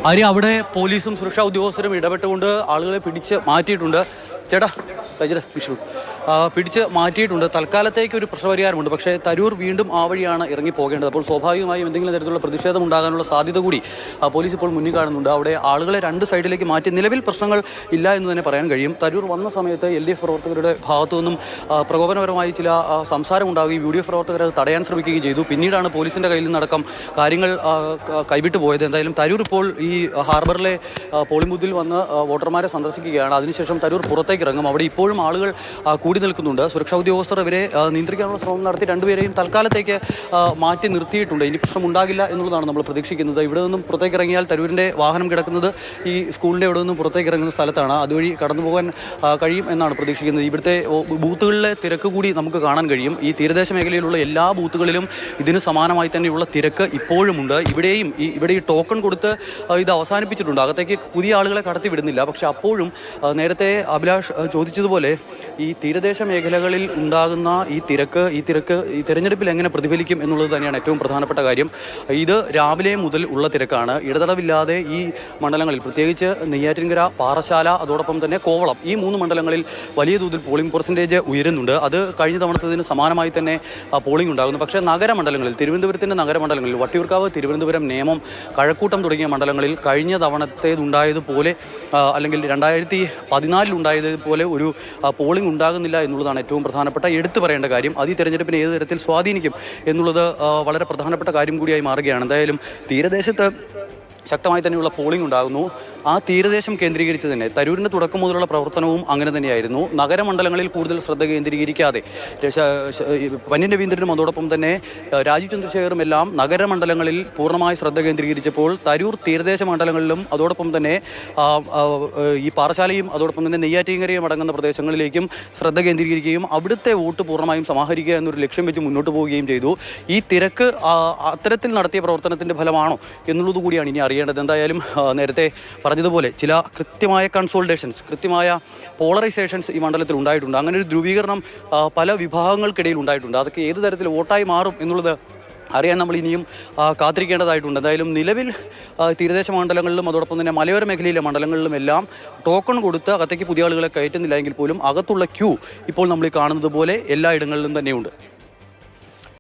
ആര്യ അവിടെ പോലീസും സുരക്ഷാ ഉദ്യോഗസ്ഥരും ഇടപെട്ടുകൊണ്ട് ആളുകളെ പിടിച്ച് മാറ്റിയിട്ടുണ്ട്. ചേട്ടാ വിഷ്ണു പിടിച്ച് മാറ്റിയിട്ടുണ്ട്. തൽക്കാലത്തേക്ക് ഒരു പ്രശ്നപരിഹാരമുണ്ട്. പക്ഷേ തരൂർ വീണ്ടും ആ വഴിയാണ് ഇറങ്ങി പോകേണ്ടത്. അപ്പോൾ സ്വാഭാവികമായും എന്തെങ്കിലും തരത്തിലുള്ള പ്രതിഷേധം ഉണ്ടാകാനുള്ള സാധ്യത കൂടി പോലീസ് ഇപ്പോൾ മുന്നിൽ കാണുന്നുണ്ട്. അവിടെ ആളുകളെ രണ്ട് സൈഡിലേക്ക് മാറ്റി നിലവിൽ പ്രശ്നങ്ങൾ ഇല്ല എന്ന് തന്നെ പറയാൻ കഴിയും. തരൂർ വന്ന സമയത്ത് LDF പ്രവർത്തകരുടെ ഭാഗത്തു നിന്നും പ്രകോപനപരമായി ചില സംസാരം ഉണ്ടാവുകയും UDF പ്രവർത്തകർ അത് തടയാൻ ശ്രമിക്കുകയും ചെയ്തു. പിന്നീടാണ് പോലീസിൻ്റെ കയ്യിൽ നിന്നടക്കം കാര്യങ്ങൾ കൈവിട്ടു പോയത്. എന്തായാലും തരൂർ ഇപ്പോൾ ഈ ഹാർബറിലെ പോളിംഗ് ബൂത്തിൽ വന്ന് വോട്ടർമാരെ സന്ദർശിക്കുകയാണ്. അതിനുശേഷം തരൂർ പുറത്തേക്ക് ഇറങ്ങും. അവിടെ ഇപ്പോഴും ആളുകൾ കൂടി നിൽക്കുന്നുണ്ട്. സുരക്ഷാ ഉദ്യോഗസ്ഥർ ഇവരെ നിയന്ത്രിക്കാനുള്ള ശ്രമം നടത്തി രണ്ടുപേരെയും തൽക്കാലത്തേക്ക് മാറ്റി നിർത്തിയിട്ടുണ്ട്. ഇനി പ്രശ്നം ഉണ്ടാകില്ല എന്നുള്ളതാണ് നമ്മൾ പ്രതീക്ഷിക്കുന്നത്. ഇവിടെ നിന്നും പുറത്തേക്ക് ഇറങ്ങിയാൽ തരൂരിൻ്റെ വാഹനം കിടക്കുന്നത് ഈ സ്കൂളിൻ്റെ ഇവിടെ നിന്നും പുറത്തേക്ക് ഇറങ്ങുന്ന സ്ഥലത്താണ്. അതുവഴി കടന്നു പോകാൻ കഴിയും എന്നാണ് പ്രതീക്ഷിക്കുന്നത്. ഇവിടുത്തെ ബൂത്തുകളിലെ തിരക്ക് കൂടി നമുക്ക് കാണാൻ കഴിയും. ഈ തീരദേശ മേഖലയിലുള്ള എല്ലാ ബൂത്തുകളിലും ഇതിന് സമാനമായി തന്നെയുള്ള തിരക്ക് ഇപ്പോഴുമുണ്ട്. ഇവിടെ ഈ ടോക്കൺ കൊടുത്ത് ഇത് അവസാനിപ്പിച്ചിട്ടുണ്ട്. അകത്തേക്ക് പുതിയ ആളുകളെ കടത്തി വിടുന്നില്ല. പക്ഷെ അപ്പോഴും നേരത്തെ അഭിലാഷ് ചോദിച്ചതുപോലെ ഈ തീരദേശ മേഖലകളിൽ ഉണ്ടാകുന്ന ഈ തിരഞ്ഞെടുപ്പിൽ എങ്ങനെ പ്രതിഫലിക്കും എന്നുള്ളത് തന്നെയാണ് ഏറ്റവും പ്രധാനപ്പെട്ട കാര്യം. ഇത് രാവിലെ മുതൽ ഉള്ള തിരക്കാണ്. ഇടതടവില്ലാതെ ഈ മണ്ഡലങ്ങളിൽ, പ്രത്യേകിച്ച് നെയ്യാറ്റിൻകര, പാറശാല, അതോടൊപ്പം തന്നെ കോവളം, ഈ 3 മണ്ഡലങ്ങളിൽ വലിയ തോതിൽ പോളിംഗ് പെർസെൻറ്റേജ് ഉയരുന്നുണ്ട്. അത് കഴിഞ്ഞ തവണത്തതിന് സമാനമായി തന്നെ പോളിംഗ് ഉണ്ടാകുന്നു. പക്ഷേ നഗരമണ്ഡലങ്ങളിൽ, തിരുവനന്തപുരത്തിൻ്റെ നഗരമണ്ഡലങ്ങളിൽ, വട്ടിയൂർക്കാവ്, തിരുവനന്തപുരം, നേമം, കഴക്കൂട്ടം തുടങ്ങിയ മണ്ഡലങ്ങളിൽ കഴിഞ്ഞ തവണത്തേതുണ്ടായതുപോലെ അല്ലെങ്കിൽ 2014 ഉണ്ടായതുപോലെ ഒരു പോളിംഗ് ഉണ്ടാകുന്നില്ല എന്നുള്ളതാണ് ഏറ്റവും പ്രധാനപ്പെട്ട എടുത്തു പറയേണ്ട കാര്യം. അത് ഈ തെരഞ്ഞെടുപ്പിനെ ഏത് തരത്തിൽ സ്വാധീനിക്കും എന്നുള്ളത് വളരെ പ്രധാനപ്പെട്ട കാര്യം കൂടിയായി മാറുകയാണ്. എന്തായാലും തീരദേശത്ത് ശക്തമായി തന്നെയുള്ള പോളിംഗ് ഉണ്ടാകുന്നു. ആ തീരദേശം കേന്ദ്രീകരിച്ച് തന്നെ തരൂരിൻ്റെ തുടക്കം മുതലുള്ള പ്രവർത്തനവും അങ്ങനെ തന്നെയായിരുന്നു. നഗരമണ്ഡലങ്ങളിൽ കൂടുതൽ ശ്രദ്ധ കേന്ദ്രീകരിക്കാതെ പന്ന്യൻ രവീന്ദ്രനും അതോടൊപ്പം തന്നെ രാജീവ് ചന്ദ്രശേഖറും എല്ലാം നഗരമണ്ഡലങ്ങളിൽ പൂർണ്ണമായി ശ്രദ്ധ കേന്ദ്രീകരിച്ചപ്പോൾ തരൂർ തീരദേശ മണ്ഡലങ്ങളിലും അതോടൊപ്പം തന്നെ ഈ പാറശാലയും അതോടൊപ്പം തന്നെ നെയ്യാറ്റിൻകരയും അടങ്ങുന്ന പ്രദേശങ്ങളിലേക്കും ശ്രദ്ധ കേന്ദ്രീകരിക്കുകയും അവിടുത്തെ വോട്ട് പൂർണ്ണമായും സമാഹരിക്കുക എന്നൊരു ലക്ഷ്യം വെച്ച് മുന്നോട്ട് പോവുകയും ചെയ്തു. ഈ തിരക്ക് അത്തരത്തിൽ നടത്തിയ പ്രവർത്തനത്തിൻ്റെ ഫലമാണോ എന്നുള്ളത് കൂടിയാണ് ഇനി അറിയേണ്ടത്. എന്തായാലും നേരത്തെ പറഞ്ഞതുപോലെ ചില കൃത്യമായ കൺസോൾട്ടേഷൻസ്, കൃത്യമായ പോളറൈസേഷൻസ് ഈ മണ്ഡലത്തിൽ ഉണ്ടായിട്ടുണ്ട്. അങ്ങനെ ഒരു ധ്രുവീകരണം പല വിഭാഗങ്ങൾക്കിടയിൽ ഉണ്ടായിട്ടുണ്ട്. അതൊക്കെ ഏത് തരത്തിൽ വോട്ടായി മാറും എന്നുള്ളത് അറിയാൻ നമ്മൾ ഇനിയും കാത്തിരിക്കേണ്ടതായിട്ടുണ്ട്. എന്തായാലും നിലവിൽ തീരദേശ മണ്ഡലങ്ങളിലും അതോടൊപ്പം തന്നെ മലയോര മേഖലയിലെ മണ്ഡലങ്ങളിലും എല്ലാം ടോക്കൺ കൊടുത്ത് അകത്തേക്ക് പുതിയ ആളുകളെ കയറ്റുന്നില്ല എങ്കിൽ പോലും അകത്തുള്ള ക്യൂ ഇപ്പോൾ നമ്മൾ കാണുന്നത് പോലെ എല്ലായിടങ്ങളിലും തന്നെയുണ്ട്.